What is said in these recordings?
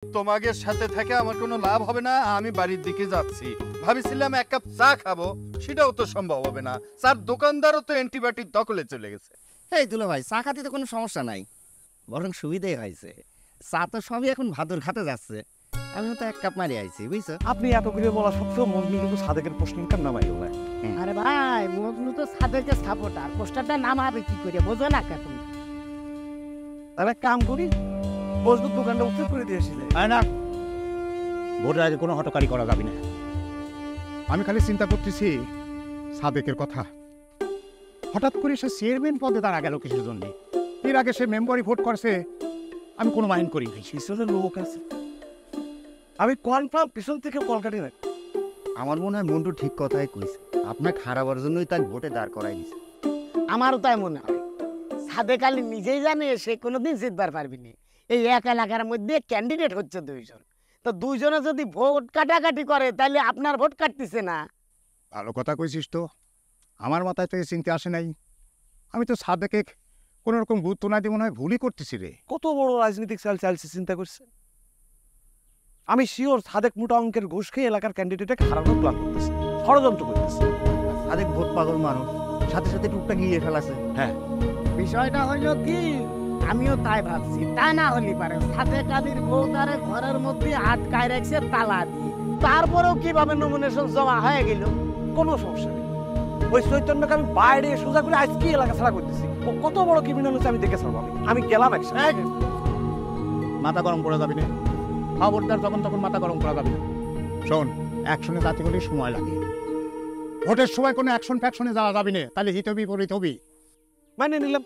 তোমাদের সাথে থেকে আমার কোনো লাভ হবে না, আমি বাড়ির দিকে যাচ্ছি। ভাবছিলাম এক কাপ চা খাবো, সেটাও তো সম্ভব হবে না। চার দোকানদারও তো অ্যান্টিবায়োটিক দখলে চলে গেছে। এই দুলা ভাই, চা খাতে তো কোনো সমস্যা নাই, বরং সুবিধাই হয়েছে। চা তো সবই এখন ভাদুর খাতে যাচ্ছে, আমিও তো এক কাপ মারি আইছি, বুঝছো? আপনি এত করে বলা সত্ত্বেও মজনু কিন্তু সাদেকের পোস্টিংটা নামাই গেল। আরে ভাই, মজনু তো সাদেকের সাপোর্টার, পোস্টারটা নামাবে কি করে বোঝো না কে তুমি? তাহলে কাম করি, মজনুর দোকানটা উঠে করে দিয়েছিলে। না, ভোটের আগে কোনো হটকারি করা যাবে না। আমি খালি চিন্তা করতেছি সাদেকের কথা। হঠাৎ করে সে চেয়ারম্যান পদে দাঁড়া গেল কিসের জন্য? এর আগে সে মেম্বারই ভোট করছে, আমি কোনো মাইন্ড করি নাই। পিছনে লোক আছে, আমি কনফার্ম পিছন থেকে কল কাটি না। আমার মনে হয় মন্টু ঠিক কথাই কইছে, আপনার খারাপের জন্যই তার ভোটে দাঁড় করাই দিছে। আমারও তাই মনে হয়। সাদেক আলী নিজেই জানে সে কোনোদিন জিতবার পারবি না। এই এক এলাকার মধ্যে ক্যান্ডিডেট হচ্ছে দুইজন, তো দুইজনে যদি ভোট কাটাকাটি করে তাহলে আপনার ভোট কাটতেছে না। ভালো কথা কইছিস তো, আমার মাথায় তো এই চিন্তা আসে নাই। আমি তো সাদেকে কোনো রকম গুরুত্ব না দিয়ে মনে হয় ভুলই করতেছি রে। কত বড় রাজনৈতিক চাল চালছে চিন্তা করছে। আমি শিওর সাদেক মোটা অঙ্কের ঘুষ খেয়ে এলাকার ক্যান্ডিডেটকে হারানোর প্ল্যান করতেছে, ষড়যন্ত্র করতেছে। সাদেক ভোট পাগল মানুষ, সাথে সাথে টুকটা গিয়ে ফেলাছে। হ্যাঁ, বিষয়টা হইলো কি, আমিও তাই ভাবছি। তা না হলে পারে সাদেক আলীর বউ তারে ঘরের মধ্যে আটকায় রাখছে তালা দিয়ে, তারপরেও কিভাবে নমিনেশন জমা হয়ে গেল। কোনো সমস্যা নেই। ওই চৈতন্যকে আমি বাইরে সোজা করে আজকে এলাকা ছাড়া করতেছি। ও কত বড় ক্রিমিনাল হচ্ছে আমি দেখে ছাড়বো। আমি গেলাম একসাথে। মাথা গরম করা যাবে না, খবরদার যখন তখন মাথা গরম করা যাবে না। শোন, অ্যাকশনে যাতে করে সময় লাগে, ভোটের সময় কোনো অ্যাকশন ফ্যাকশনে যাওয়া যাবে না, তাহলে হিত বিপরীত হবি। মানে নিলাম,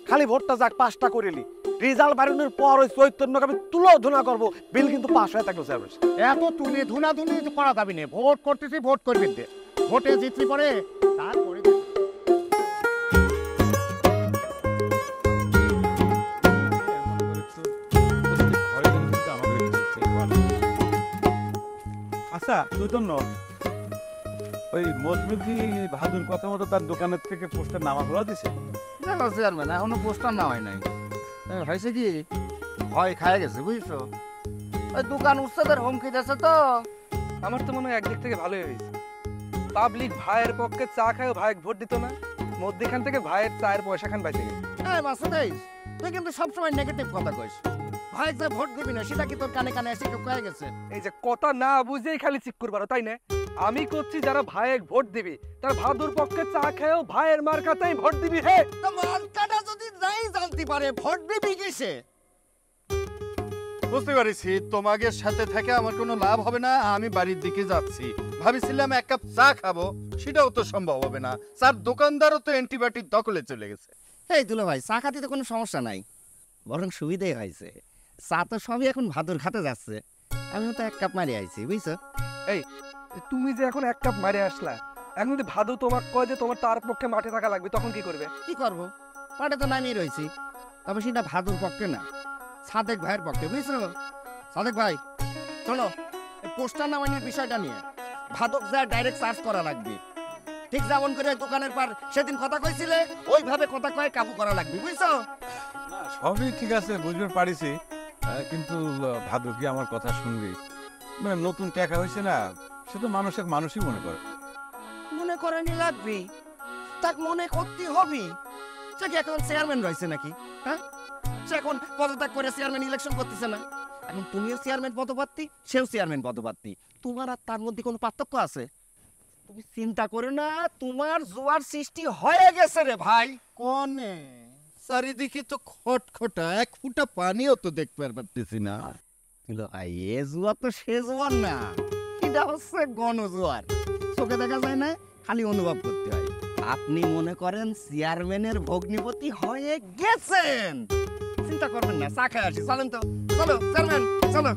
খালি ভোটটা যাক, পাঁচটা করে নি। রেজাল্ট বাড়ানোর পর ওই চৈতন্যকে আমি তুলো ধুনা করবো, বিল কিন্তু পাস হয়ে থাকলো। এত তুলে ধুনাধুনি করা যাবে না। ভোট করতেছি, ভোট করবি, ভোটে জিতলি পরে তারপরে। আচ্ছা চৈতন্য, ওই মজনুকি বাহাদুর কথা মতো তার দোকানের থেকে পোস্টার নামা খোলা দিছে? দেখো চেয়ারম্যান, এখনো পোস্টার না হয় নাই। হয়েছে কি, ভয় খায় গেছে, বুঝছো? ওই দোকান উচ্ছেদের হুমকি দিয়েছে তো। আমার তো মনে হয় একদিক থেকে ভালোই হয়েছে। পাবলিক ভাইয়ের পক্ষে চা খায়, ভাইয়ের ভোট দিত না, মধ্যখান থেকে ভাইয়ের চায়ের পয়সা খান বাইচে গেছে। এই মাসুদাইস, তুই কিন্তু সবসময় নেগেটিভ কথা কইস। ভাই যে ভোট দিবি না সেটা কি তোর কানে কানে এসে কেউ কয়ে গেছে? এই যে কথা না বুঝেই খালি চিক করবার, তাই না? আমি করছি যারা ভাইয়ের ভোট দিবি তার ভাদুর পক্ষে চা খায়ও ভাইয়ের মার্কাতেই ভোট দিবি। হে, তো মার্কাটা যদি নাই জানতে পারে ভোট দিবি কিসে? বুঝতে পারছি তোমাদের সাথে থেকে আমার কোনো লাভ হবে না, আমি বাড়ির দিকে যাচ্ছি। ভাবছিলাম এক কাপ চা খাবো, সেটাও তো সম্ভব হবে না। চার দোকানদারও তো অ্যান্টিবায়োটিক দখলে চলে গেছে। এই দুলা ভাই, চা খাতে তো কোনো সমস্যা নাই, বরং সুবিধাই হয়েছে। চা তো সবই এখন ভাদুর খাতে যাচ্ছে, আমিও তো এক কাপ মারি আইছি, বুঝছো? এই তুমি যে এখন এক কাপ মারে আসলা, এখন যদি ভাদু তোমাকে কয় যে তোমার তার পক্ষে মাঠে থাকা লাগবে, তখন কি করবে? কি করবো, পাটে তো নামিয়ে রয়েছি। তবে সেটা ভাদুর পক্ষে না, সাদেক ভাইয়ের পক্ষে, বুঝছো? সাদেক ভাই শোনো, পোস্টার নামানোর বিষয়টা নিয়ে ভাদক যা ডাইরেক্ট চার্জ করা লাগবে। ঠিক যেমন করে দোকানের পার সেদিন কথা কইছিলে, ওইভাবে কথা কয়ে কাবু করা লাগবে, বুঝছো? সবই ঠিক আছে, বুঝতে পারিছি, কিন্তু ভাদু কি আমার কথা শুনবি? মানে নতুন টাকা হয়েছে না, সে তো মানুষের মানুষই মনে করে। মনে করেনি লাগবে, তাক মনে করতে হবে। সে কি এখন চেয়ারম্যান রয়েছে নাকি? হ্যাঁ, সে এখন পদত্যাগ করে চেয়ারম্যান ইলেকশন করতেছে না? এখন তুমিও চেয়ারম্যান পদপ্রার্থী, সেও চেয়ারম্যান পদপ্রার্থী, তোমার আর তার মধ্যে কোনো পার্থক্য আছে? তুমি চিন্তা করো না, তোমার জোয়ার সৃষ্টি হয়ে গেছে রে ভাই। কোনে চারিদিকে তো খটখটা, এক ফুটা পানিও তো দেখতে পারতেছি না। এ জোয়ার তো সে জোয়ার না, এটা হচ্ছে গণজোয়ার। চোখে দেখা যায় না, খালি অনুভব করতে হয়। আপনি মনে করেন চেয়ারম্যানের ভগ্নিপতি হয়ে গেছেন, চিন্তা করবেন না। চা খাই আসি, চলেন তো, চলো চেয়ারম্যান, চলো।